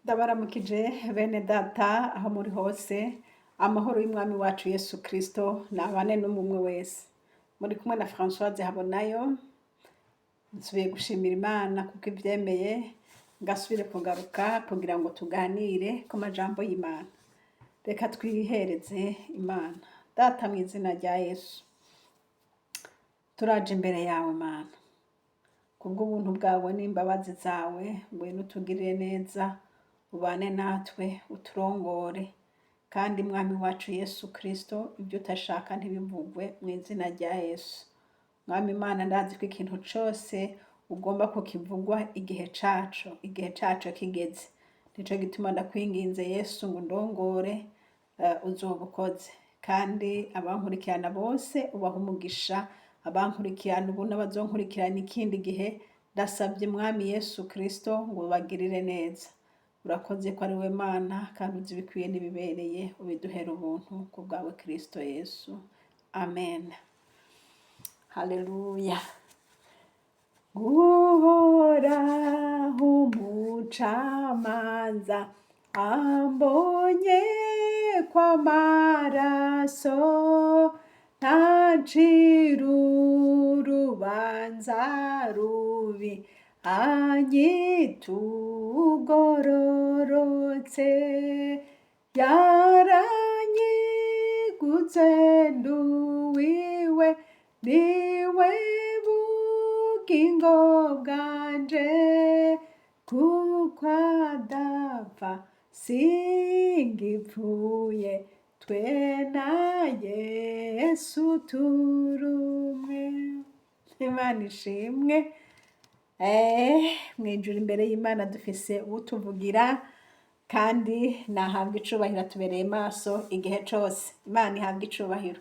Ndabaramukije bene data aho muri hose, amahoro y'umwami wacu Yesu Kristo nabane n'umwe wese. Muri kumwe na Françoise Habonayo, nsubiye gushimira Imana kuko ivyemeye ngasubire kugaruka kugira ngo tuganire ku majambo y'Imana. Reka twihereze Imana. Data mu izina rya Yesu, turaje imbere yawe Mana, kubw'ubuntu bwawe n'imbabazi zawe, ngwino utugirire neza, ubane natwe, uturongore, kandi mwami wacu Yesu Kristo, ibyo utashaka ntibivugwe mu izina rya Yesu. Mwami Imana, ndazi ko ikintu cose ugomba ko kivugwa igihe caco kigeze. Nico gituma ndakwinginze Yesu ngo undongore, uzoba ukoze. Kandi abankurikirana bose ubaha umugisha, abankurikirana ubu n'abazonkurikirana ikindi gihe, ndasabye mwami Yesu Kristo ngo ubagirire neza. Urakoze ko ari we Mana, kandi uzi ibikwiye n'ibibereye, ubiduhera ubuntu ku bwawe Kristo Yesu. Amen. Haleluya. Guhoraho umucamanza ambonye kw'amaraso, ntacira urubanza rubi, anyita ugororotse, yaranyiguze nduwiwe, niwe bugingo bwanje, kuko adapfa singipfuye, twe na Yesu turumwe. Imana ishimwe. Mwijuru imbere y'Imana dufise utuvugira, kandi nahabwa icubahiro, atubereye maso igihe cose. Imana ihabwa icubahiro.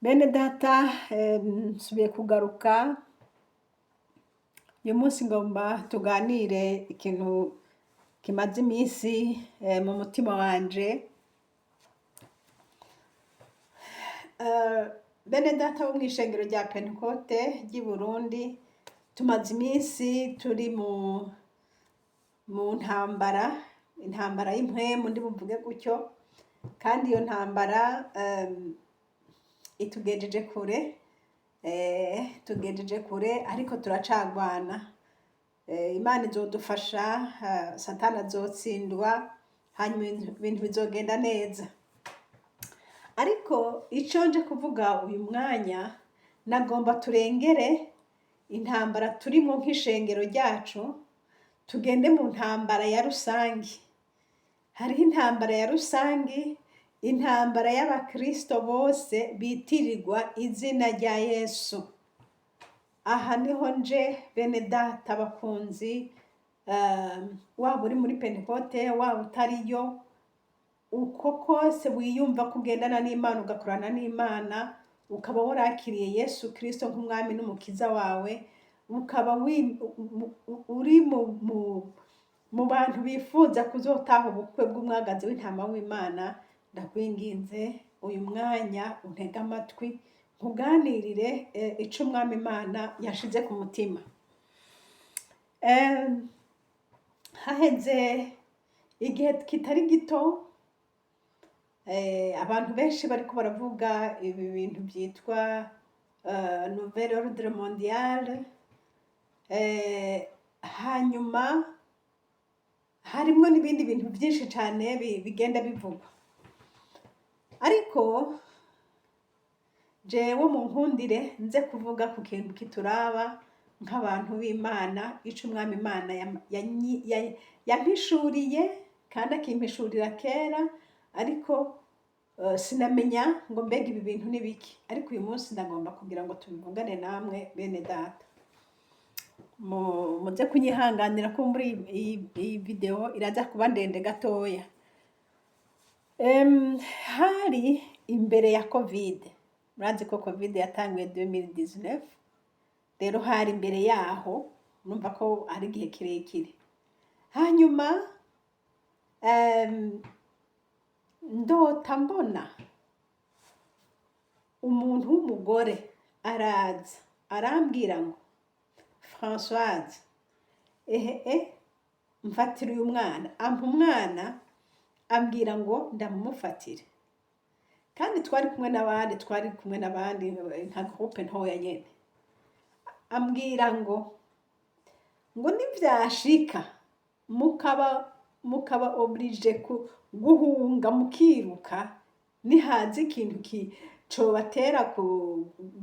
Bene data, nsubiye kugaruka. Uyu munsi ngomba tuganire ikintu kimaze iminsi mu mutima wanje. Bene data bo mw'ishengero rya Pentekote ry'i Burundi, tumaze iminsi turi mu ntambara y'impwemu, ndi buvuge gutyo, kandi iyo ntambara itugejeje kure, ariko turacagwana. Imana izodufasha, Satani azotsindwa, hanyuma ibintu bizogenda neza. Ariko ico nje kuvuga uyu mwanya, nagomba turengere intambara turimo nk'ishengero ryacu, tugende mu ntambara ya rusangi. Hariho intambara ya rusangi, intambara y'abakristo bose bitirirwa izina rya Yesu. Aha niho nje bene data bakunzi, waba uri muri Pentekote, waba utariyo, uko kose wiyumva kugendana n'Imana, ugakorana n'Imana, ukaba warakiriye Yesu Kristo nk'umwami n'umukiza wawe, ukaba uri mu bantu bifuza kuzotaha ubukwe bw'umwagazi w'intama w'Imana, ndakwinginze uyu mwanya untege amatwi, nkuganirire ico umwami Imana yashize ku mutima. Haheze igihe kitari gito, abantu benshi bariko baravuga ibi bintu vyitwa Nouvel Ordre Mondial, hanyuma harimwo n'ibindi bintu vyinshi cane bigenda bivugwa. Ariko jewe mu nkundire nze kuvuga ku kintu kituraba nk'abantu b'Imana, ico umwami Imana yampishuriye, kandi akimpishurira kera, ariko sinamenya ngo mbega ibi bintu ni biki. Ariko uyu munsi ndagomba kugira ngo tubivugane namwe bene data. Muze kunyihanganira ko muri iyi video iraza kuba ndende gatoya. Hari imbere ya Covid, murazi ko Covid yatanguye 2019, rero hari imbere yaho, numva ko ari igihe kirekire. Hanyuma ndota mbona umuntu w'umugore araza arambwira ngo, Françoise, mfatira uyu mwana, ampa umwana ambwira ngo ndamumufatire, kandi twari kumwe n'abandi nka groupe ntoya nyene, ambwira ngo nivyashika mukaba oblige guhunga mukiruka, nihaza ikintu cobatera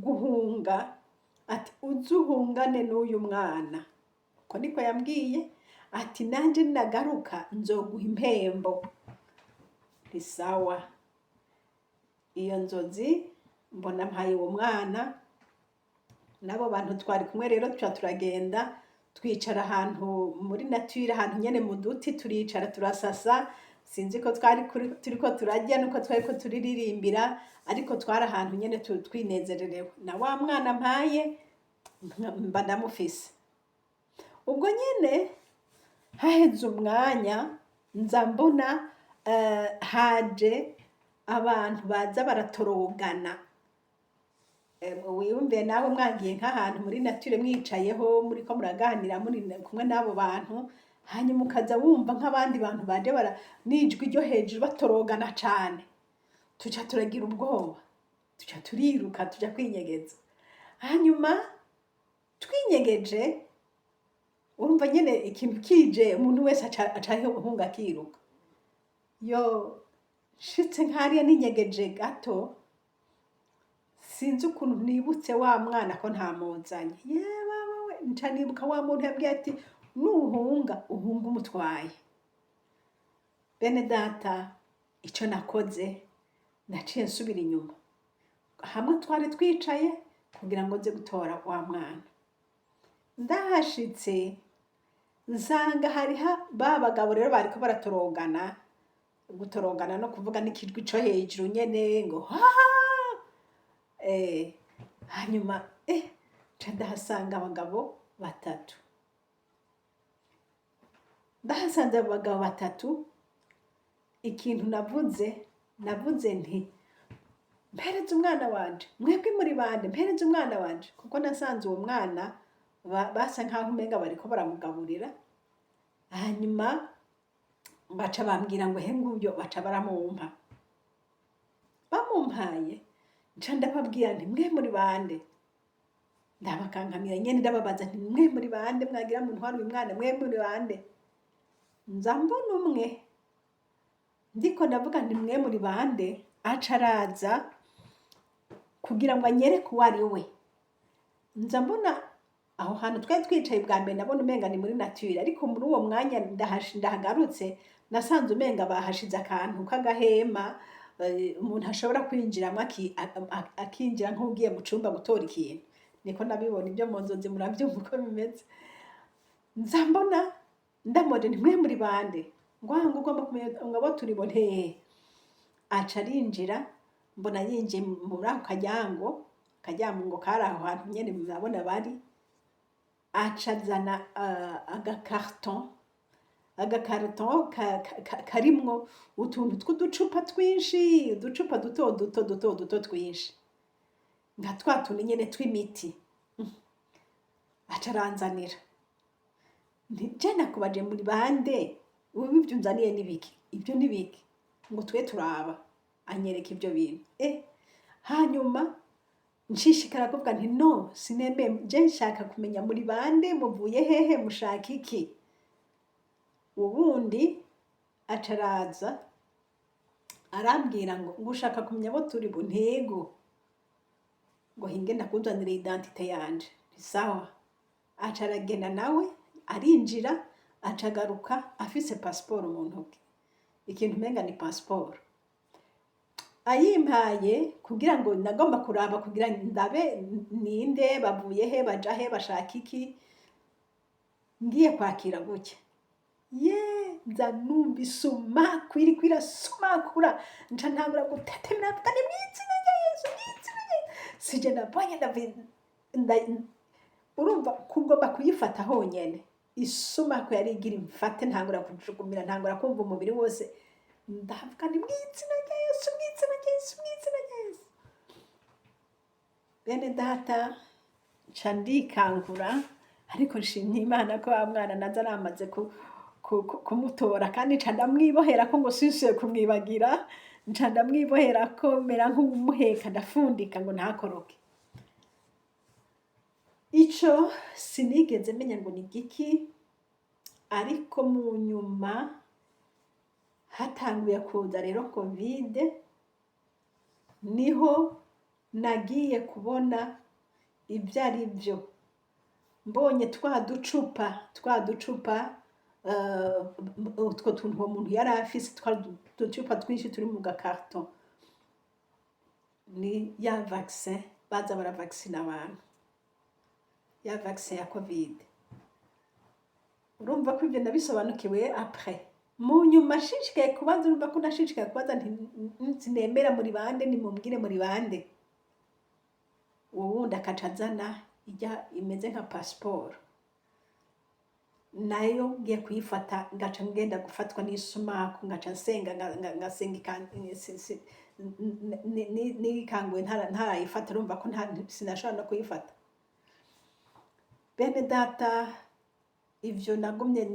guhunga, ati uzuhungane n'uyu mwana. Uko niko yambwiye, ati nanje ninagaruka nzoguha impembo. Ni sawa. Iyo nzozi mbona mpaye uwo mwana, nabo bantu twari kumwe rero turagenda twicara ahantu muri nature, ahantu nyene mu duti, turicara turasasa. Sinzi ko turiko turarya nuko twariko turiririmbira, ariko twari ahantu nyene twinezererewe. Na wa mwana mpaye mba ndamufise. Ubwo nyene haheze umwanya nza mbona haje abantu baza baratorogana. Wiyumviye nawe mwagiye nk'ahantu muri nature mwicayeho muriko muraganira muri kumwe n'abo bantu, hanyuma ukaza wumva nk'abandi bantu baje n'ijwi ryo hejuru batorogana cane. Tuca turagira ubwoba, tuca turiruka tuja kwinyegeza. Hanyuma twinyegeje, urumva nyene ikintu kije umuntu wese aca ahunga akiruka. Yo shitse nkariya ninyegeje gato, sinzi ukuntu nibutse wa mwana ko ntamuzanye. Yewe nca nibuka wa muntu yabwiye ati nuhunga uhunga umutwaye. Bene data, ico nakoze naciye nsubira inyuma, hamwe twari twicaye kugira ngo nze gutora wa mwana. Ndahashitse nsanga hariho ba bagabo rero bariko baratorogana. Gutorogana no kuvuga n'ikijwi co hejuru nyene ngo hanyuma nca ndahasanga abagabo batatu. Ndahasanze abagabo batatu, ikintu navuze nti mpereze umwana wanje, mwebwe muri bande, mpereze umwana wanje, kuko nasanze uwo mwana basa nkaho umenga bariko baramugaburira. Hanyuma baca bambwira ngo he nguyo, baca baramumpa. Bamumpaye nca ndababwira nti mwe muri bande, ndabakankamira nyene ndababaza nti mwe muri bande mwagira muntware uyu mwana, mwe muri bande? Nza mbona umwe ndiko ndavuga nti mwe muri bande, aca araza kugira ngo anyereke uwo ari we. Nza mbona aho hantu twari twicaye bwa mbere ndabona umenga ni muri nature, ariko muri uwo mwanya ndahagarutse nasanze umenga bahashize akantu k'agahema umuntu ashobora kwinjiramo akinjira nk'ugiye mu cumba gutora ikintu. Niko nabibona, ibyo mu nzozi murabyumva uko bimeze. Nza mbona ndamode nti mwe muri bande, ngo aha ugomba kumenya ngo abo turibone hehe. Aca arinjira, mbona yinjiye muri ako karyango ngo kari aho hantu nyene murabona bari. Aca azana agakarton karimwo utuntu tw'uducupa twinshi, uducupa duto twinshi, nka twa tundi nyene tw'imiti. Aca aranzanira, nti je nakubaje muri bande, ubu ibyo unzaniye n'ibiki? Ibyo n'ibiki? Ngo twe turaba. Anyereka ibyo bintu. Hanyuma nshishikara kuvuga nti no, sinemeye, je nshaka kumenya muri bande, muvuye hehe, mushaka iki? Ubundi aca araza arambwira ngo ushaka kumenya abo turi bo? Ntego, ngo hinge ndakuzanira identite yanje. Ni sawa. Aca aragenda nawe arinjira, aca agaruka afise passport mu ntoki, ikintu umenga ni passport. Ayimpaye kugira ngo nagomba kuraba kugira ndabe ninde, bavuye he, baja he, bashaka iki. Ngiye kwakira gutya, nza numva isumaku iriko irasumakura, nca ntangura gutetemera mvuga ni mw'izina rya Yesu, mw'izina rya Yesu. Sije nabonye urumva kugomba kuyifata honyene, isumaku yari igira imfate, ntangura kujukumira, ntangura kumva umubiri wose. Ndavuga ni mw'izina rya Yesu, mw'izina rya Yesu, mw'izina rya Yesu. Bene data, nca ndikangura, ariko nshimye Imana ko wa mwana naza namaze kumutora kandi nca ndamwibohera ko ngo sinsuye kumwibagira, nca ndamwibohera ko mera nk'umuheka ndafundika ngo ntakoroke. Ico sinigeze menya ngo ni igiki, ariko mu nyuma hatanguye kuza rero Covid, niho nagiye kubona ibyo ari byo. Mbonye twa ducupa utwo tuntu uwo muntu yari afise, twa ducupa twinshi turi mu gakarton, ni ya vaccin baza baravaccina abantu, ya vaccin ya Covid. Urumva ko ibyo nabisobanukiwe après. Mu nyuma nshishikaye kubaza, urumva ko nashishikaye kubaza nti sinemera muri bande, nimumbwire muri bande. Uwo wundi akaca azana ijya imeze nka passport, nayo ngiye kuyifata ngaca ngenda gufatwa n'isumaku, ngaca nsenga ngasenga nikanguye ntarayifata, urumva ko sinashobora no kuyifata. Bene data, ivyo nagumye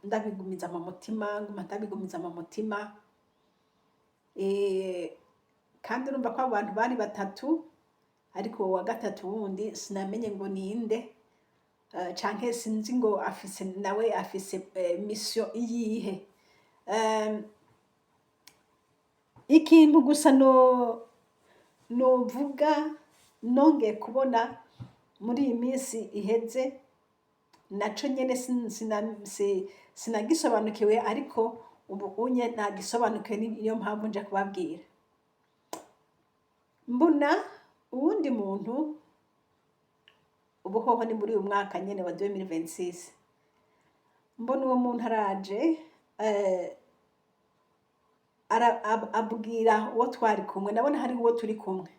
ndabigumiza mu mutima, nguma ndabigumiza mu mutima. Kandi urumva ko abantu bari batatu, ariko wa gatatu wundi sinamenye ngo ninde, canke sinzi ngo nawe afise mission iyihe. Ikintu gusa novuga nongeye kubona muri iyi minsi iheze, naco nyene sinagisobanukiwe, ariko ubu unye nagisobanukiwe, niyo mpamvu nje kubabwira. Mbona uwundi muntu, ubu hoho ni muri uyu mwaka nyene wa 2026, mbona uwo muntu araje abwira uwo twari kumwe, nabona hari uwo turi kumwe.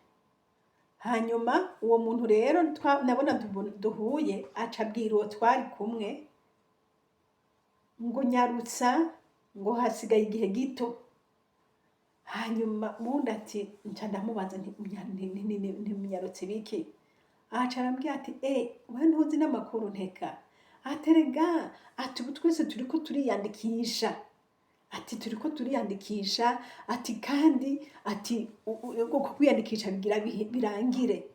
Hanyuma uwo muntu rero nabona duhuye, aca abwira uwo twari kumwe ngo nyarutsa, ngo hasigaye igihe gito. Hanyuma uwundi ati, nca ndamubaza ntimunyarutse biki? Aca arambwira ati wewe ntuzi n'amakuru nteka? Aterega ati ubu twese turiko turiyandikisha, ati turiko turiyandikisha, ati kandi ati uko kwiyandikisha bigira birangire.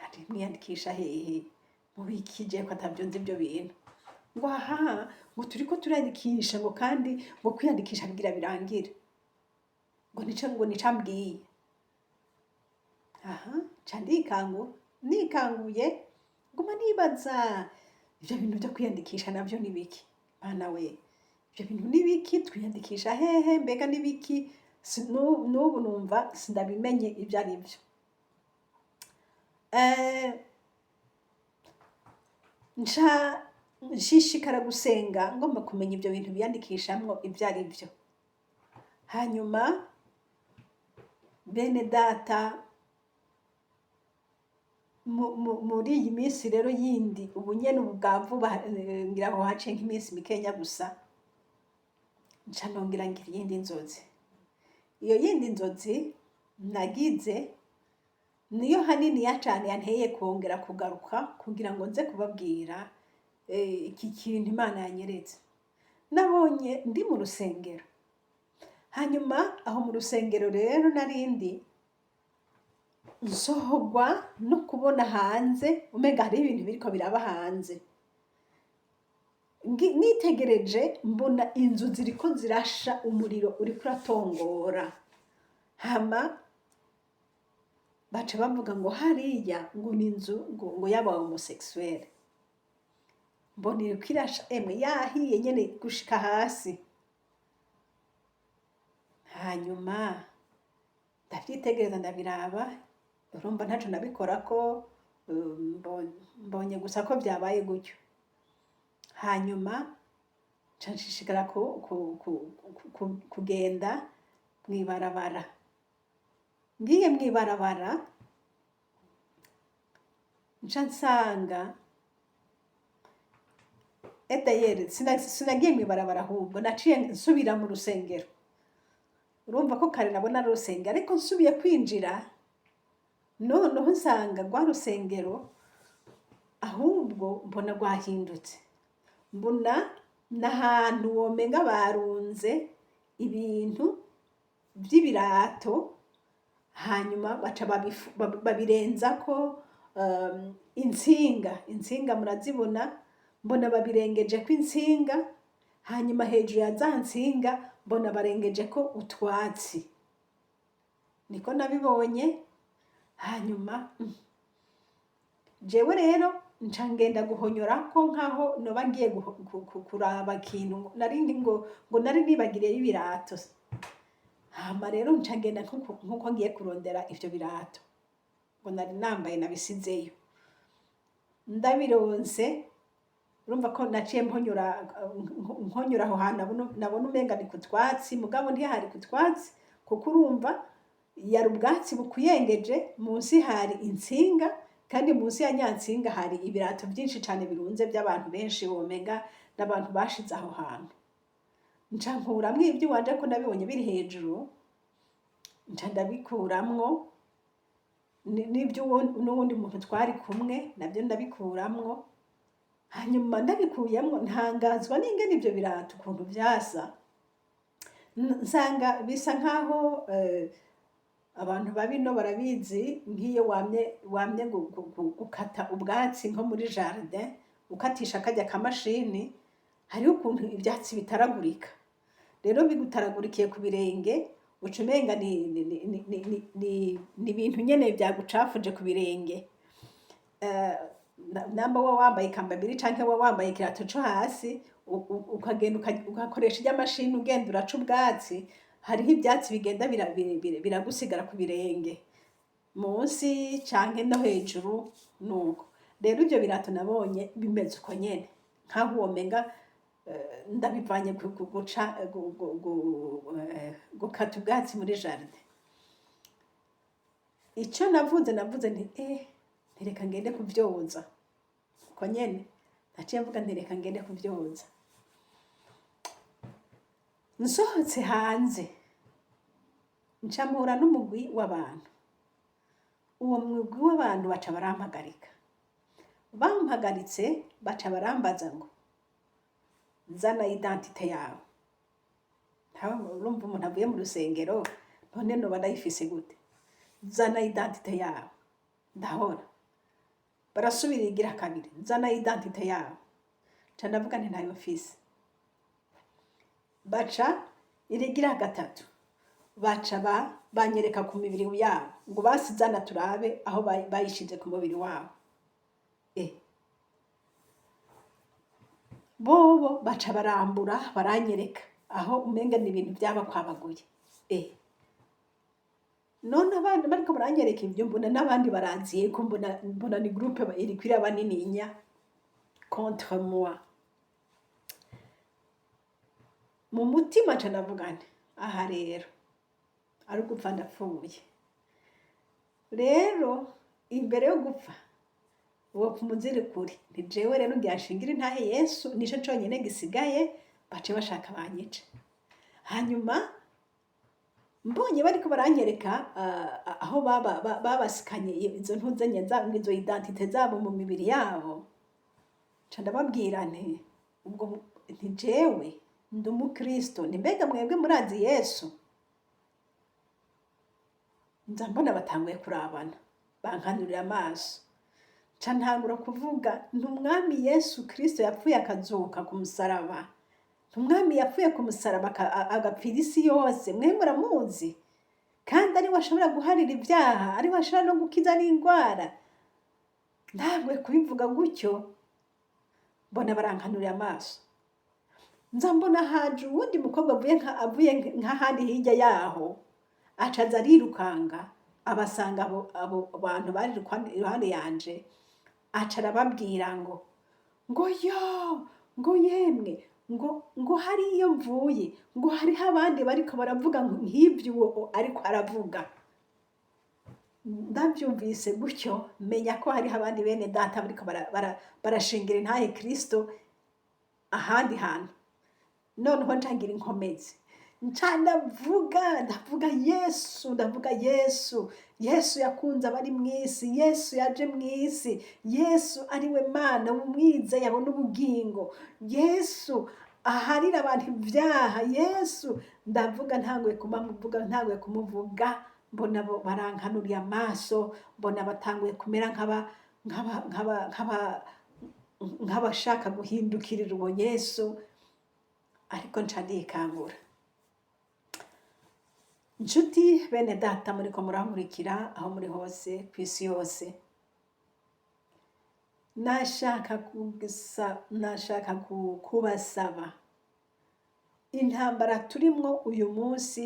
Ati mwiyandikisha hehe? Mubikije ko atavyonze ibyo bintu. Ngo aha, ngo turiko turiyandikisha, ngo kandi ngo kwiyandikisha bigira birangire. Ngo nicambwiye. Aha, ca nikanguye, nguma nibaza ivyo bintu vyo kwiyandikisha navyo ni biki? Bana we, ivyo bintu ni biki? Twiyandikisha hehe? Mbega ni biki? N'ubu numva sindabimenye ivyo ari vyo. Nca nshishikara gusenga ngomba kumenya ivyo bintu biyandikishamwo ivyo ari vyo. Hanyuma bene data, muri iyi minsi rero yindi, ubu nyene ubu bwa vuba, ngira ngo haciye nk'iminsi mikenya gusa, nca nongera ngira iyindi nzozi. Iyo yindi nzozi nagize niyo haniniya cane yanteye kongera kugaruka kugira ngo nze kubabwira iki kintu Imana yanyeretse. Nabonye ndi mu rusengero, hanyuma aho mu rusengero rero narindi nsohogwa no kubona hanze, umenga hari ibintu biriko biraba hanze. Nitegereje mbona inzu ziriko zirasha, umuriro uriko uratongora. Hama baca bavuga ngo hariya ngo ni inzu ngo y'aba homosexuel. Mbona iriko irasha, yahiye nyene gushika hasi. Hanyuma ndavyitegereza ndabiraba, urumva ntaco nabikorako, mbonye gusa ko vyabaye gutyo. Hanyuma nca nshishikara kugenda mw'ibarabara. Ngiye mw'ibarabara nca nsanga edayeri sinagiye mw'ibarabara, ahubwo naciye nsubira mu rusengero. Urumva ko kare nabona ari urusengero, ariko nsubiye kwinjira noneho nsanga rwa rusengero ahubwo mbona rwahindutse. Mbona n'ahantu womenga barunze ibintu vy'ibirato, hanyuma baca babirenzako intsinga murazibona, mbona babirengejeko intsinga, hanyuma hejuru ya za ntsinga mbona barengejeko utwatsi, niko nabibonye. Hanyuma jewe rero nca ngenda guhonyorako nkaho noba ngiye kuraba ikintu nari nibagiriyeyo ibirato. Hama rero nca ngenda nkuko ngiye kurondera ivyo birato ngo nari nambaye nabisizeyo. Ndabironse, urumva ko naciye mponyura aho hantu nabona umenga ni ku twatsi, mugabo ntihari ku twatsi, kuko urumva yari ubwatsi bukuyengeje, munsi hari intsinga, kandi munsi ya nyantsinga hari ibirato vyinshi cane birunze vy'abantu benshi womenga n'abantu bashize aho hantu. Nca nkuramwo ivy'iwanje ko nabibonye biri hejuru, nca ndabikuramwo n'uwundi muntu twari kumwe navyo ndabikuramwo. Hanyuma ndabikuyemwo ntangazwa n'ingene ivyo birato ukuntu vyasa, nsanga bisa nkaho abantu babino barabizi, nk'iyo wamye gukata ubwatsi nko muri jardin, ukatisha karya kamashini, hariho ukuntu ivyatsi bitaragurika. Rero bigutaragurikiye ku birenge uca umenga ni ibintu nyene vyagucafuje ku birenge. Namba woba wambaye ikambambiri canke woba wambaye ikirato co hasi, ukagenda ugakoresha irya mashini ugenda uraca ubwatsi, hariho ivyatsi bigenda biragusigara ku birenge munsi canke no hejuru nuko. Rero ivyo birato nabonye bimeze uko nyene, nkaho womenga ndabivanye gukata ubwatsi muri jardin. Ico navuze ntireka ngende kuvyoza uko nyene, naciye mvuga ntireka ngende kuvyoza. Nsohotse hanze nca mpura n'umugwi w'abantu, uwo mugwi w'abantu baca barampagarika, bampagaritse baca barambaza ngo zana identite yawe. Urumva umuntu avuye mu rusengero, none noba ndayifise gute? Zana identite yawe. Ndahora barasubira igira kabiri, zana identite yawe. Nca ndavuga nti ntayo mfise. Baca irigira gatatu, baca banyereka ku mibiri yabo ngo basizana turabe aho bayishize ku mubiri wabo. Bobo baca barambura baranyereka aho umenga ni ibintu vyabakwabaguye. None abandi bariko baranyereka ivyo, mbona n'abandi baranziyeko, mbona ni groupe iriko iraba nininya contre moi. Mu mutima nca ndavuga nti aha rero ari ugupfa ndapfuye. Rero imbere yo gupfa wopfuma uzirikure, nti jewe rero ngira nshingire intahe Yesu, nico conyene gisigaye, bace bashaka banyica. Hanyuma mbonye bariko baranyereka aho babasikanye izo ntuzenya zabo, izo identite zabo mu mibiri yabo, nca ndababwira nti ubwo nti jewe ndi umukristo, ni mbega mwebwe murazi Yesu? Nza mbona batanguye kurabana, bankanurira amaso. Nca ntangura kuvuga nti umwami Yesu Kristo yapfuye akazuka ku musaraba, umwami yapfuye ku musaraba agapfira isi yose, mwe muramuzi, kandi ari we ashobora guharira ivyaha, ari we ashobora no gukiza n'indwara. Ntabwo kubivuga gutyo, mbona barankanurira amaso. Nza mbona haje uwundi mukobwa avuye nk'ahandi hirya yaho, acaza arirukanga abasanga abo bantu bari iruhande yanje, aca arababwira ngo yemwe ngo hariyo mvuye, ngo hariho abandi bariko baravuga nk'ivyo uwo ariko aravuga. Ndavyumvise gutyo menya ko hariho abandi bene data bariko barashingira intahe Kristo ahandi hantu. Noneho ncangira inkomezi, nca ndavuga Yesu yakunze abari mw'isi, Yesu yaje mw'isi, Yesu ari we Mana umwizeye abona ubugingo, Yesu aharira abantu ibyaha. Yesu ndavuga ntanguye kumuvuga mbona bo barankanuriye amaso, mbona batanguye kumera nk'abashaka guhindukirira uwo Yesu, ariko nca ndikangura. Nshuti bene data muriko murankurikira aho muri hose ku isi yose, nashaka kubasaba, intambara turimwo uyu munsi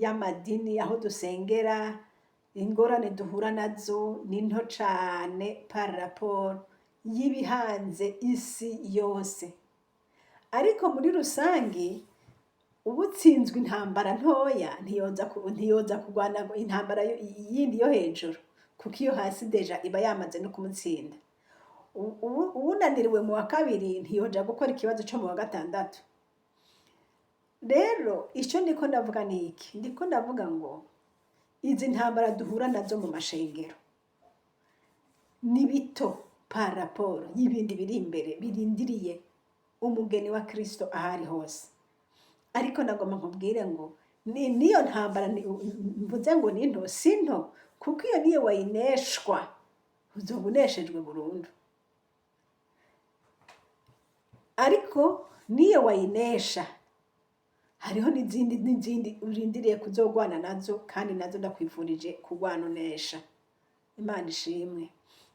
y'amadini aho dusengera, ingorane duhura nazo ni nto cane par rapport y'ibihanze isi yose. Ariko muri rusangi ubutsinzwe intambara ntoya ntiyoza kurwana intambara yindi yo hejuru, kuko iyo hasi deja iba yamaze no kumutsinda. Uwunaniriwe mu wa kabiri ntiyoja gukora ikibazo co mu wa gatandatu. Rero ico ndiko ndavuga niki? Ndiko ndavuga ngo izi ntambara duhura nazo mu mashengero ni bito par rapport y'ibindi biri imbere birindiriye umugeni wa Kristo ahari hose. Ariko nagomba nkubwire ngo niyo ntambara mvuze ngo ni nto, si nto, kuko iyo niyo wayineshwa uzoba uneshejwe burundu. Ariko niyo wayinesha hariho n'izindi urindiriye kuzogwana nazo, kandi nazo ndakwifurije kugwana unesha. Imana ishimwe.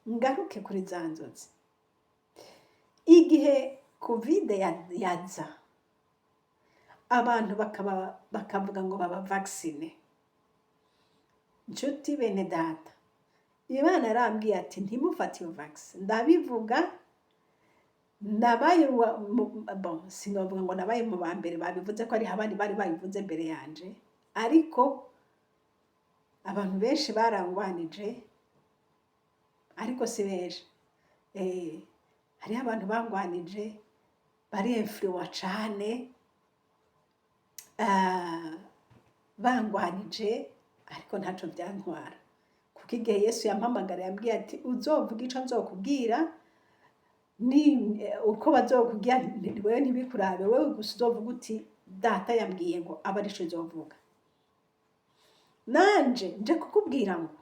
Ngaruke kuri za nzozi. Igihe Covid yaza, abantu bakavuga ngo baba vaccine. Nshuti bene data, Imana yarambwiye ati ntimufate iyo vaccine. Ndabivuga nabaye sinovuga ngo nabaye mu ba mbere babivuze, ko ari abandi bari babivuze mbere yanje, ariko abantu benshi barangwanije, ariko si benshi. Hariho abantu bangwanije bari influwa cane, bangwanije, ariko ntaco byantwara, kuko igihe Yesu yampamagara yambwiye ati uzovuga ico nzokubwira, ni uko bazokubwira wewe ntibikurabe, wewe gusa uzovuga uti data yambwiye ngo aba arico uzovuga. Nanje nje kukubwira ngo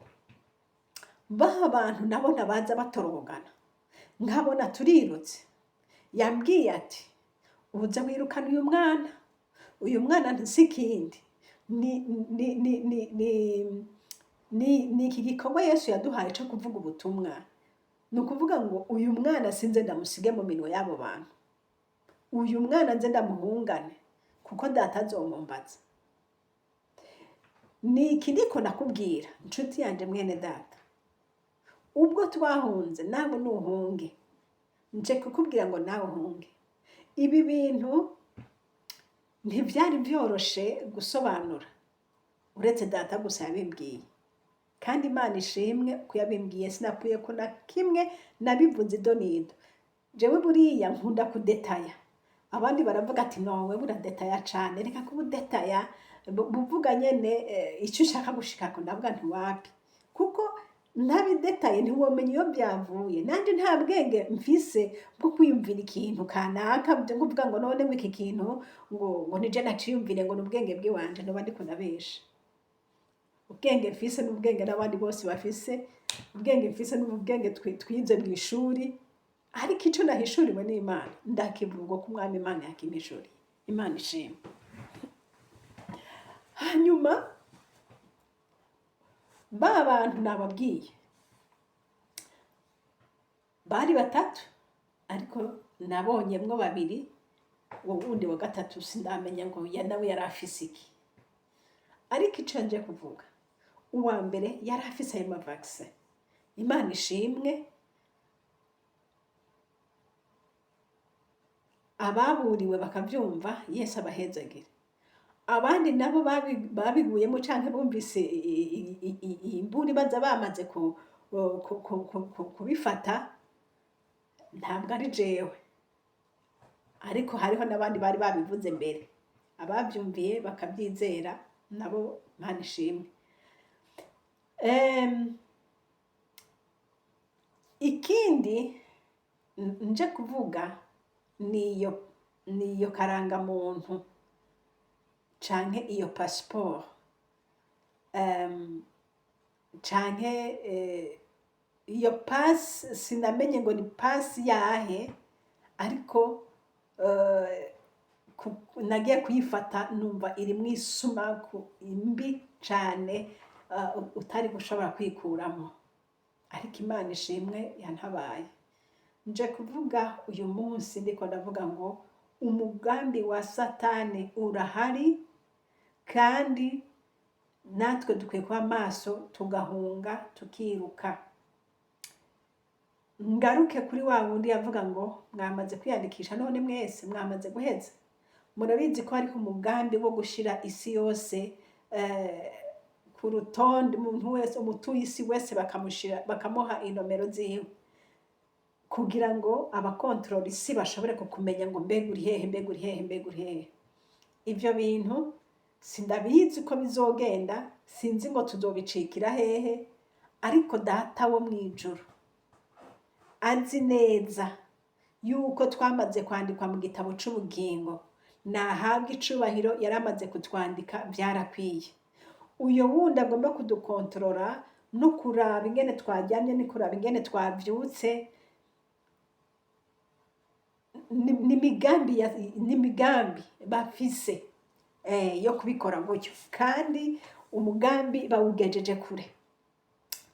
ba bantu nabona baza batorogana, nkabona turirutse, yambwiye ati uza wirukana uyu mwana ntisikindi ni iki gikorwa Yesu yaduhaye cyo kuvuga ubutumwa. Ni ukuvuga ngo uyu mwana sinze ndamusige mu minwe y'abo bantu, uyu mwana nze ndamuhungane, kuko data azomumbaza. Ni iki ndiko nakubwira nshuti yanje mwene data, ubwo twahunze nawe nuhunge, nje kukubwira ngo nawe uhunge. Ibi bintu ntivyari vyoroshe gusobanura, uretse data gusa yabimbwiye, kandi Imana ishimwe ko yabimbwiye, sinakuye ko na kimwe nabivuze idonido. Jewe buriya nkunda kudetaya. Abandi baravuga ati no wewe uradetaya cane, reka kubudetaya, buvuga nyene icyo ushaka gushikako. Ndavuga nti wapi, kuko ntabidetaye ntiwomenya iyo byavuye. Nanje nta bwenge mfise bwo kwiyumvira ikintu kanaka, byo kuvuga ngo none iki kintu ngo nije naciyumvire ngo n'ubwenge bw'iwanje, no bandi kunabesha. Ubwenge mfise n'ubwenge n'abandi bose bafise, ubwenge mfise n'ubwenge twize mu ishuri, ariko ico nahishuriwe n'Imana ndakivuga ko umwami Imana yakimishuriye. Imana ishimwe. Hanyuma ba bantu nababwiye bari batatu, ariko nabonyemwo babiri, uwo wundi wa gatatu sindamenya ngo nawe yari afise iki. Ariko ico nje kuvuga, uwa mbere yari afise ayo mavaccine. Imana ishimwe, ababuriwe bakavyumva, Yesu abahezagire. Abandi nabo babiguyemo canke bumvise imburi baza bamaze kubifata, ntabwo ari jewe, ariko hariho n'abandi bari babivuze mbere, abavyumviye bakabyizera, nabo Imana ishimwe. Ikindi nje kuvuga niyo niyo karangamuntu canke iyo pasiporo canke iyo pasi sinamenye ngo ni pasi yahe, ariko nagiye kuyifata numva irimwo isumaku mbi cane utari gushobora kwikuramo, ariko Imana ishimwe yantabaye. Nje kuvuga uyu munsi ndiko ndavuga ngo umugambi wa Satani urahari, kandi natwe dukwiye kuba maso tugahunga tukiruka. Ngaruke kuri wa wundi yavuga ngo mwamaze kwiyandikisha none mwese mwamaze guheza. Murabizi ko hariho umugambi wo gushira isi yose ku rutonde, umuntu wese umutuye isi wese bakamuha inomero ziwe, kugira ngo abakontorora isi bashobore kukumenya ngo mbega uri hehe, mbega uri hehe, mbega uri hehe. Ivyo bintu sindabizi uko bizogenda, sinzi ngo tuzobicikira hehe, ariko Data wo mwijuru azi neza yuko twamaze kwandikwa mu gitabo c'ubugingo, nahabwa icubahiro, yaramaze kutwandika, vyarakwiye. Uyo wundi agomba kudukontorora no kuraba ingene twaryamye, no kuraba ingene twavyutse, n'imigambi bafise yo kubikora gutyo, kandi umugambi bawugejeje kure.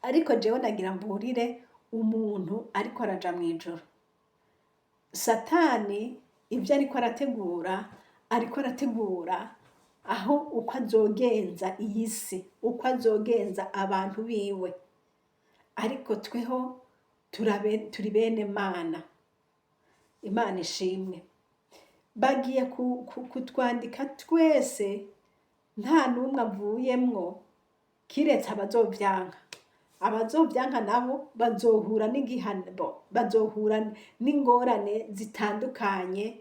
Ariko jewe nagira mburire umuntu ariko araja mw'ijuru. Satani ivyo ariko arategura aho uko azogenza iyi si, uko azogenza abantu biwe. Ariko tweho turi bene Mana. Imana ishimwe. Bagiye kutwandika twese, nta numwe avuyemwo kiretse abazovyanka. Abazovyanka nabo bazohura n'igihano, bazohura n'ingorane zitandukanye,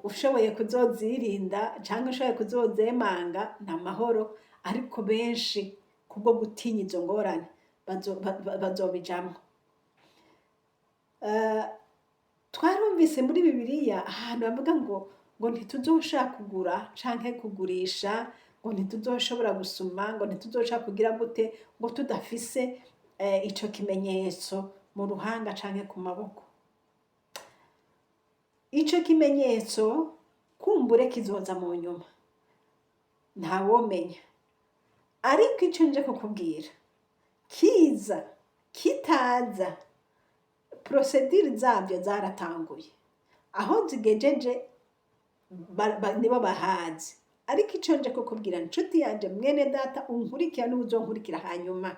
ushoboye kuzozirinda canke ushoboye kuzozemanga n'amahoro, ariko benshi kubwo gutinya izo ngorane bazobijamwo. Twarumvise muri Bibiliya ahantu bavuga ngo ntituzoshobora kugura canke kugurisha, ngo ntituzoshobora gusuma, ngo ntituzoshobora kugira gute, ngo tudafise ico kimenyetso mu ruhanga canke ku maboko. Ico kimenyetso kumbure kizoza mu nyuma, ntawomenya. Ariko ico nje kukubwira, kiza kitaza, procedure zavyo zaratanguye, aho zigejeje nibo bahazi. Ariko ico nje kukubwira nshuti yanje, mwene data unkurikira n'uzonkurikira hanyuma,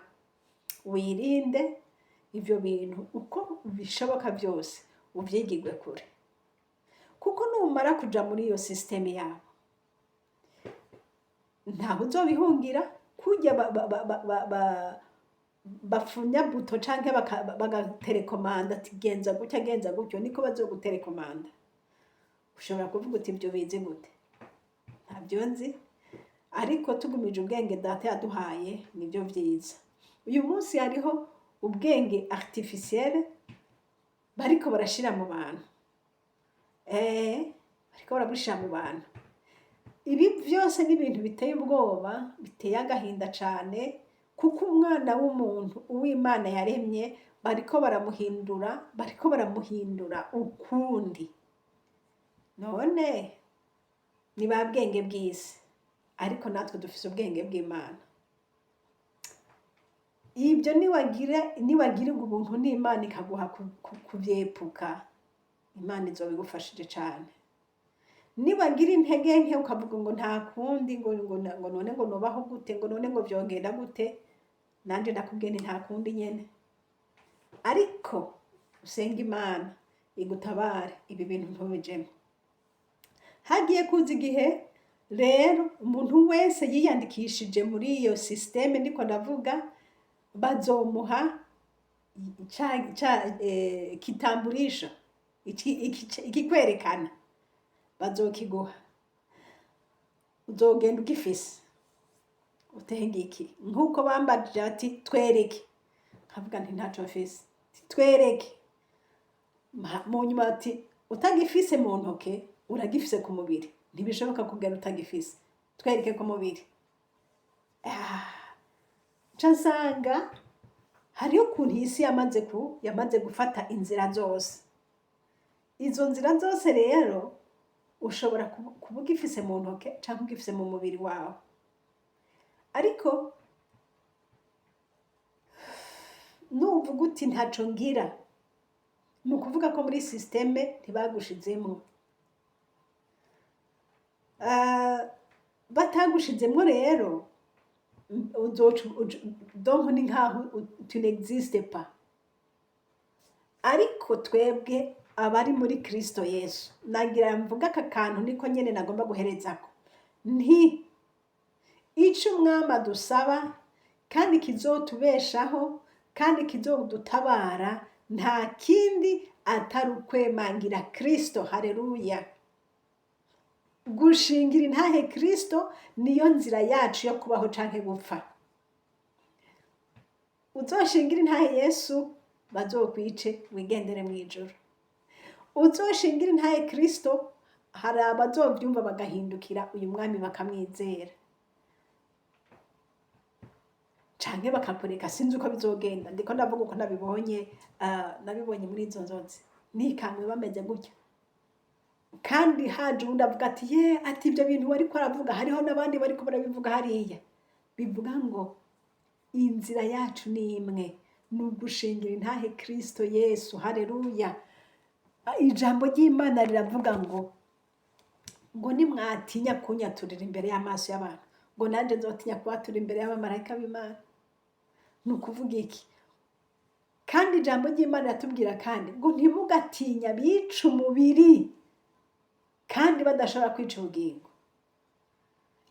wirinde ivyo bintu uko bishoboka vyose, uvyigirwe kure. Kuko numara kuja muri iyo systeme yabo, ntaho uzobihungira. Kurya bafunya buto canke bagaterekomanda ati genza gutya genza gutyo, niko bazoguterekomanda. Ushobora kuvuga uti ivyo bize gute? Ntavyo nzi, ariko tugumije ubwenge Data yaduhaye nivyo vyiza. Uyu munsi hariho ubwenge artificiel bariko barashira mu bantu, bariko barabushira mu bantu. Ibi vyose ni ibintu biteye ubwoba, biteye agahinda cane, kuko umwana w'umuntu uw'Imana yaremye bariko baramuhindura ukundi. None ni ba bwenge bw'isi, ariko natwe dufise ubwenge bw'Imana. Ibyo niwagirirwa ubuntu n'Imana ikaguha kuvyepuka, Imana izobigufashije cane. Niwagira intege nke ukavuga ngo nta kundi, ngo none ngo nobaho gute, ngo none ngo vyogenda gute, nanje ndakubwiye nta kundi nyene. Ariko usenga Imana igutabare ibi bintu ntubijemwo. Hagiye kuza igihe rero umuntu wese yiyandikishije muri iyo systeme ndiko ndavuga, bazomuha kitambulisho, ikikwerekana, bazokiguha. Uzogenda ugifise, utenge iki, nkuko bambajije ati twereke, nkavuga nti ntaco mfise, twereke. Mu nyuma ati utagifise mu ntoke uragifise ku mubiri, ntibishoboka kugera utagifise. Twereke ku mubiri. Nca nsanga hariho ukuntu isi yamaze gufata inzira zose. Izo nzira zose rero ushobora kuba ugifise mu ntoke cyangwa ugifise mu mubiri wawe, ariko nuvuga uti ntaco ngira, ni ukuvuga ko muri systeme ntibagushizemwo. Batagushizemwo rero donc ni nkaho tu n'existe pas. Ariko twebwe abari muri Kristo Yesu, nagira mvuga aka kantu niko nyene nagomba guherezako, nti ico umwami adusaba kandi kizotubeshaho kandi kizodutabara nta kindi atari ukwemangira Kristo. Haleluya! Gushingira intahe Kristo niyo nzira yacu yo kubaho canke gupfa. Uzoshingira intahe Yesu bazokwice wigendere mw'ijuru. Uzoshingira intahe Kristo hari abazovyumva bagahindukira uyu mwami bakamwizera, canke bakakureka. Sinzi uko bizogenda, ndiko ndavuga uko nabibonye muri izo nzozi, nikamwe bameze gutya. Kandi haje undi avuga ati ati ibyo bintu wariko aravuga hariho n'abandi bariko barabivuga hariya. Bivuga ngo inzira yacu ni imwe, ni ugushingira intahe Kristo Yesu. Haleluya! Ijambo ry'Imana riravuga ngo nimwatinya kunyaturira imbere y'amaso y'abantu, ngo nanje nzotinya kubatura imbere y'abamarayika b'Imana. Ni ukuvuga iki? Kandi ijambo ry'Imana riratubwira kandi ngo ntimugatinya bica umubiri kandi badashobora kwica ubugingo.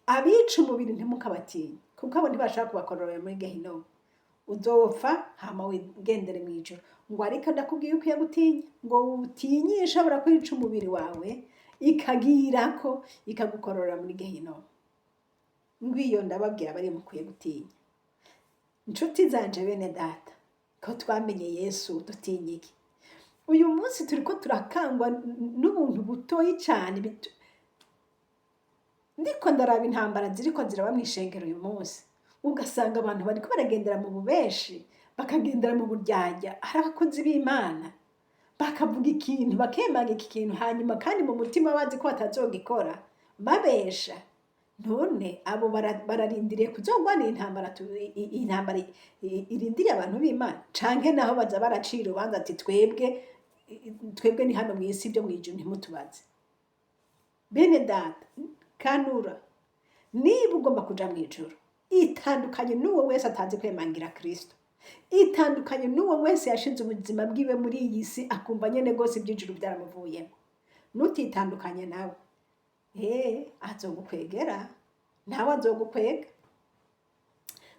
Abica umubiri ntimukabatinya, kuko abo ntibashaka kubakororera muri Gehinomu. Uzopfa hama wigendere mw'ijuru. Ngo ariko ndakubwiye ukwiye gutinya, ngo utinye ishobora kwica umubiri wawe ikagirako ikagukorora muri Gehinomu. Ngwiyo ndababwira bari mukwiye gutinya. Inshuti zanje bene data, ko twamenye Yesu dutinya iki? Uyu munsi turiko turakangwa n'ubuntu butoyi cyane. Ndiko ndaraba intambara ziriko ziraba mw'ishengero uyu munsi, ugasanga abantu bariko baragendera mu bubeshi, bakagendera mu buryarya. Hari abakozi b'Imana bakavuga ikintu bakemanga iki kintu, hanyuma kandi mu mutima bazi ko batazogikora, babesha. None abo bararindiriye kuzogwana intambara irindiriye abantu b'Imana, canke naho baza baracira urubanza ati twebwe ni hano mw'isi, ibyo mw'ijuru ntimutubaze. Bene data, kanura, niba ugomba kuja mw'ijuru, itandukanye n'uwo wese atazi kwemangira Kristo. Itandukanye n'uwo wese yashinze ubuzima bwiwe muri iyi si akumva nyene gose iby'ijuru byaramuvuyemo. Nutitandukanye nawe, azogukwegera, nawe azogukwega.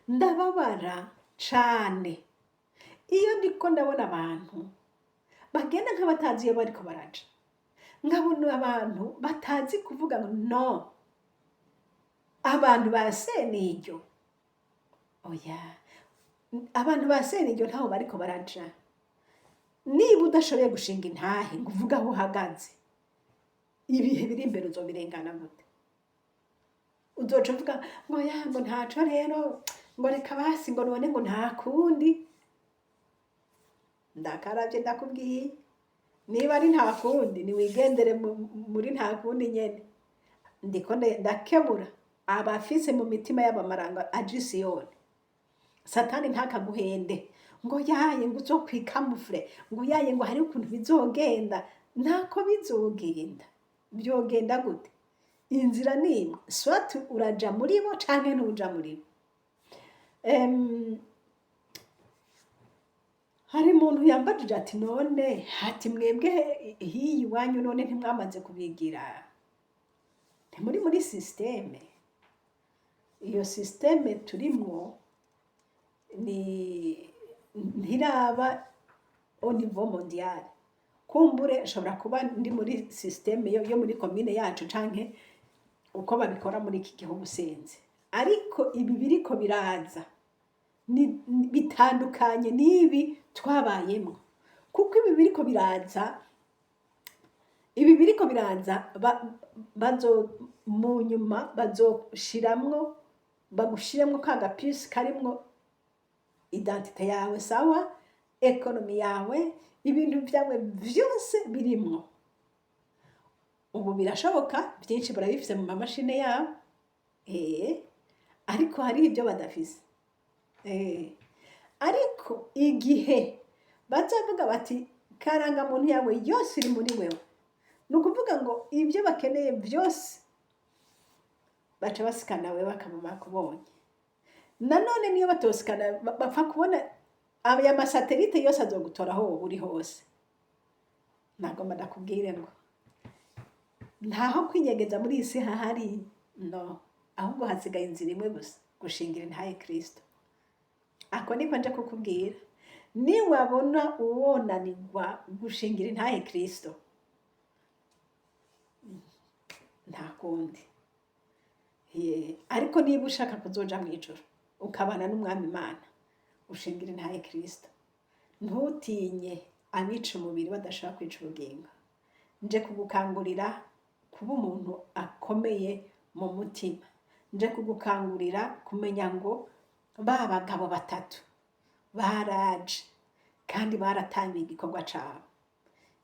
Ndababara cane iyo ndiko ndabona abantu bagenda nk'abatazi iyo bariko baraja, nkabona abantu batazi kuvuga ngo no, abantu ba Seniryo. Oya, abantu ba Seniryo ntaho bariko baraja. Niba udashoboye gushinga intahe ngo uvuge aho uhagaze, ibihe biri imbere uzobirengana gute? Uzoca uvuga ngo ntaco rero, ngo reka basi, ngo none ngo nta kundi. Ndakaravye ndakubwiye, niba ari nta kundi niwigendere muri nta kundi nyene. Ndiko ndakebura abafise mu mitima y'abamaranga aje Siyoni. Satani ntakaguhende ngo yaye ngo uzokwikamufure, ngo yaye ngo hari ukuntu bizogenda. Ntako bizogenda. Byogenda gute? Inzira ni imwe, swati uraja muri bo canke ntuja muri bo. Hari umuntu yambajije ati none hati mwebwe hiyi iwanyu none ntimwamaze kubigira, ntimuri muri systeme. Iyo systeme turimwo ntiraba au niveau mondial. Kumbure nshobora kuba ndi muri systeme yo muri komine yacu canke uko babikora muri iki gihugu senze, ariko ibi biriko biraza bitandukanye n'ibi twabayemo, kuko ibi biriko biraza ibi biriko biraza bazo mu nyuma bazoshiramwo bagushiramwo ka gapisi karimwo identite yawe sawa, ekonomi yawe, ibintu byawe vyose birimwo. Ubu birashoboka byinshi barabifise mu mamashine yabo, ariko hari ibyo badafise. Ariko igihe bazavuga bati karangamuntu yawe yose iri muri wewe, ni ukuvuga ngo ibyo bakeneye byose baca basikana wewe bakaba bakubonye. Nanone niyo batosikana bapfa kubona aya masatelite yose azogutora aho uri hose. Nagomba ndakubwire ngo ntaho kwinyegeza muri isi hahari, no, ahubwo hasigaye inzira imwe gusa, gushingira intahe Kristo. Ako niko nje kukubwira, niwabona uwonanirwa gushingira intahe Kristo, nta kundi. Ariko niba ushaka kuzoja mw'ijuru ukabana n'umwami Imana, ushingira intahe Kristo. Ntutinye abica umubiri badashaka kwica ubugingo. Nje kugukangurira kuba umuntu akomeye mu mutima. Nje kugukangurira kumenya ngo ba bagabo batatu baraje kandi baratangiye igikorwa cabo.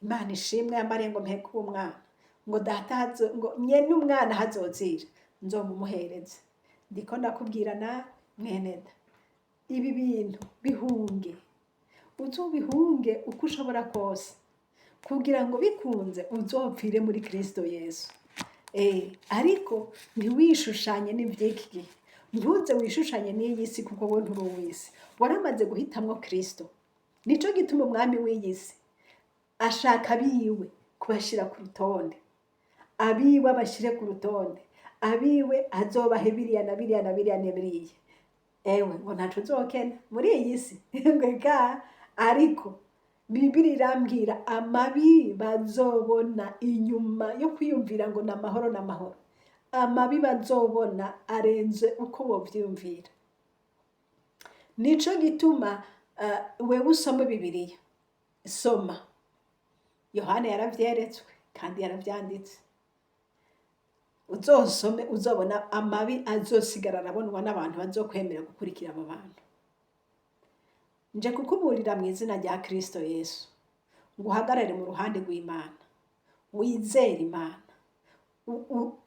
Imana ishimwe yambare ngo mpeke umwana, ngo data ngo nyene umwana hazozira nzomumuhereze. Ndiko ndakubwira na mweneda, ibi bintu bihunge, uzobihunge uko ushobora kose, kugira ngo bikunze uzopfire muri Kristo Yesu. Ariko ntiwishushanye n'ivy'iki gihe, ntuze wishushanye n'iyi si, kuko we nturi uw'isi, waramaze guhitamwo Kristo. Nico gituma umwami w'iyi si ashaka abiwe kubashira ku rutonde, abiwe abashire ku rutonde, abiwe azobahe biriya na biriya na biriya na biriya. Ewe ngo ntaco uzokena muri iyi si ngeka. Ariko Bibiri irambwira amabi bazobona inyuma yo kwiyumvira ngo n'amahoro n'amahoro. Amabi bazobona arenze uko bovyumvira. Nico gituma wewe usoma Bibiliya, soma. Yohana yaravyeretswe kandi yaravyanditse. Uzosome uzobona amabi azosigara arabonwa n'abantu bazokwemera gukurikira abo bantu. Nje kukuburira mu izina rya Kristo Yesu, ngo uhagarare mu ruhande rw'Imana, wizere Imana,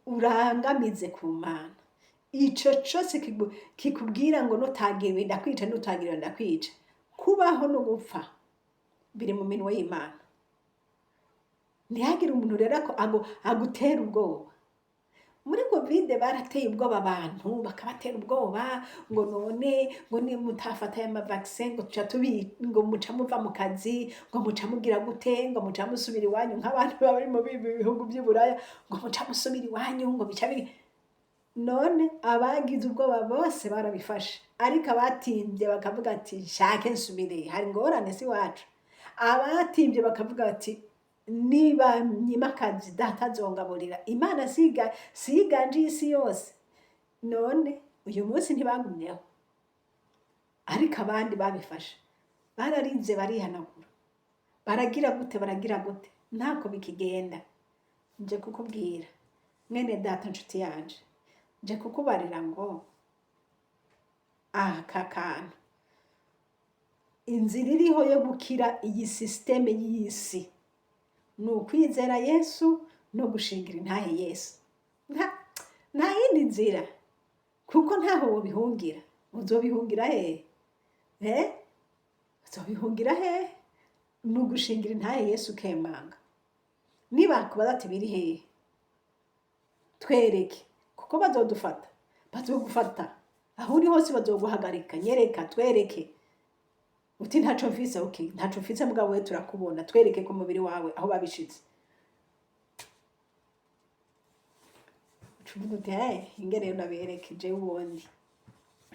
urangamize ku Mana. Ico cose kikubwira ngo nutagiwe ndakwica, nutagiwe ndakwica, kubaho no gupfa biri mu minwe y'Imana. Ntihagire umuntu rero agutera ubwoba. Muri Covid barateye ubwoba abantu, bakabatera ubwoba ngo none ngo ni mutafata ya vaccine ngo tuca ngo muca muva mu kazi, ngo muca mugira gute, ngo muca musubira iwanyu, nk'abantu bari mu bihugu by'Uburaya, ngo muca musubira iwanyu, ngo bica biri. None abagize ubwoba bose barabifashe, ariko abatimbye bakavuga ati shake nsubire, hari ngorane si wacu. Abatimbye bakavuga ati niba nyimakazi data azongaburira. Imana siganje isi yose. None uyu munsi ntibagumyeho, ariko abandi babifashe, bararinze barihanagura, baragira gute, ntako bikigenda. Nje kukubwira mwene data, nshuti yanje, nje kukubarira ngo aka kantu, inzira iriho yo gukira iyi systeme y'isi, ni ukwizera Yesu no gushingira intahe Yesu. Nta yindi nzira, kuko ntaho wobihungira. Uzobihungira hehe? Uzobihungira hehe? Ni ugushingira intahe Yesu kemanga. Nibakubaza ati biri hehe, twereke, kuko bazogufata aho uri hose, bazoguhagarika. Nyereka, twereke. Uti ntaco mfise, okay, ntaco mfise mugabo we turakubona, twereke ku mubiri wawe aho babishitse. Ucuvuga uti ingene nabereke jewe ubundi.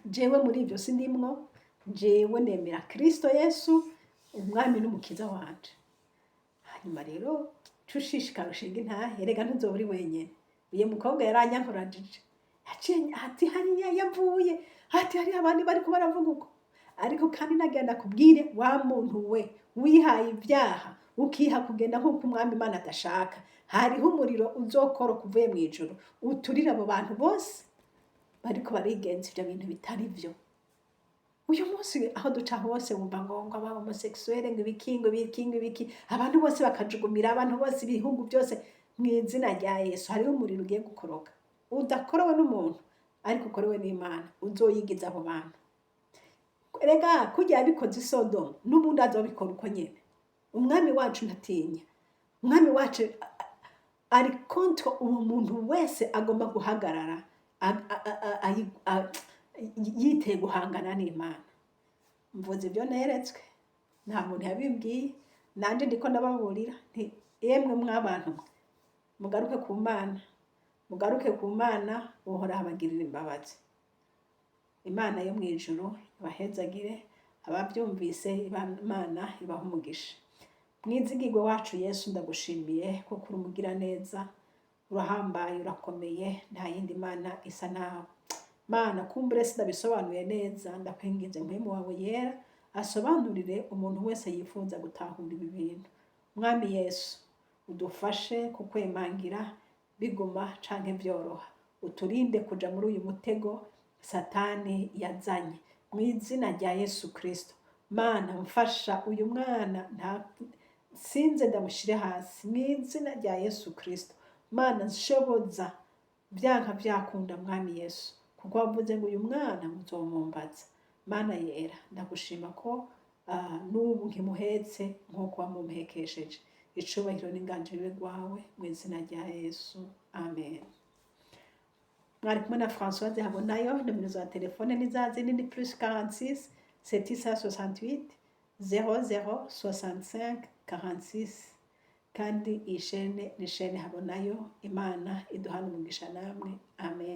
Jewe muri ivyo sindimwo, jewe nemera Kristo Yesu umwami n'umukiza wanje. Hanyuma rero cushishikara ushinga intahe, erega ntuzoba uri wenyene. Uye mukobwa yaranyankorajije, ati hariya yavuye, ati hari abandi bariko baravuga uko. Ariko kandi nagenda kubwire wa muntu we wihaye ibyaha, ukiha kugenda nk'uko umwami Imana adashaka, hariho umuriro uzokoroka uvuye mu ijuru uturira abo bantu bose bariko barigenza ivyo bintu bitari vyo. Uyu munsi aho duca hose wumva ngo aba homosexuel ngo ibiki abantu bose bakajugumira, abantu bose ibihugu byose mu izina rya Yesu. Hariho umuriro ugiye gukoroka udakorowe n'umuntu ariko ukorewe n'Imana, uzoyigiza abo bantu. Erega kurya yabikoze i Sodomu n'ubundi azobikora uko nyene. Umwami wacu ntatinya, umwami wacu ari contre umuntu wese agomba guhagarara yiteye guhangana n'Imana. Mvuze ibyo neretswe, nta muntu yabimbwiye, nanje ndiko ndababurira nti yemwe mw'abantu mwe, mugaruke ku Mana, mugaruke ku Mana, uhora abagirira imbabazi. Imana yo mu ijuru ibahezagire, ababyumvise Imana ibaha umugisha. Mwizigirwe wacu Yesu, ndagushimiye kuko urumugira neza, urahambaye, urakomeye, nta yindi Mana isa nawe. Mana kumbure sindabisobanuye neza, ndakwinginze mpwemu wawe yera asobanurire umuntu wese yifuza gutahura ibi bintu. Mwami Yesu, udufashe kukwemangira biguma canke byoroha, uturinde kuja muri uyu mutego Satani yazanye, mu izina rya Yesu Kristo. Mana mfasha uyu mwana sinze ndamushire hasi, mu izina rya Yesu Kristo. Mana nshoboza byanka byakunda Mwami Yesu, kuko wavuze ngo uyu mwana muzomumbaza. Mana yera, ndagushima ko n'ubu nkimuhetse nk'uko wamumuhekesheje. Icubahiro n'inganji bibe rwawe mu izina rya Yesu, amen. Mwari kumwe na Françoise Habonayo. Nomero za telefone ni za zindi, ni +46 768 00 65 46. kandi iyi shene ni shene Habonayo. Imana iduhana umugisha namwe, amen.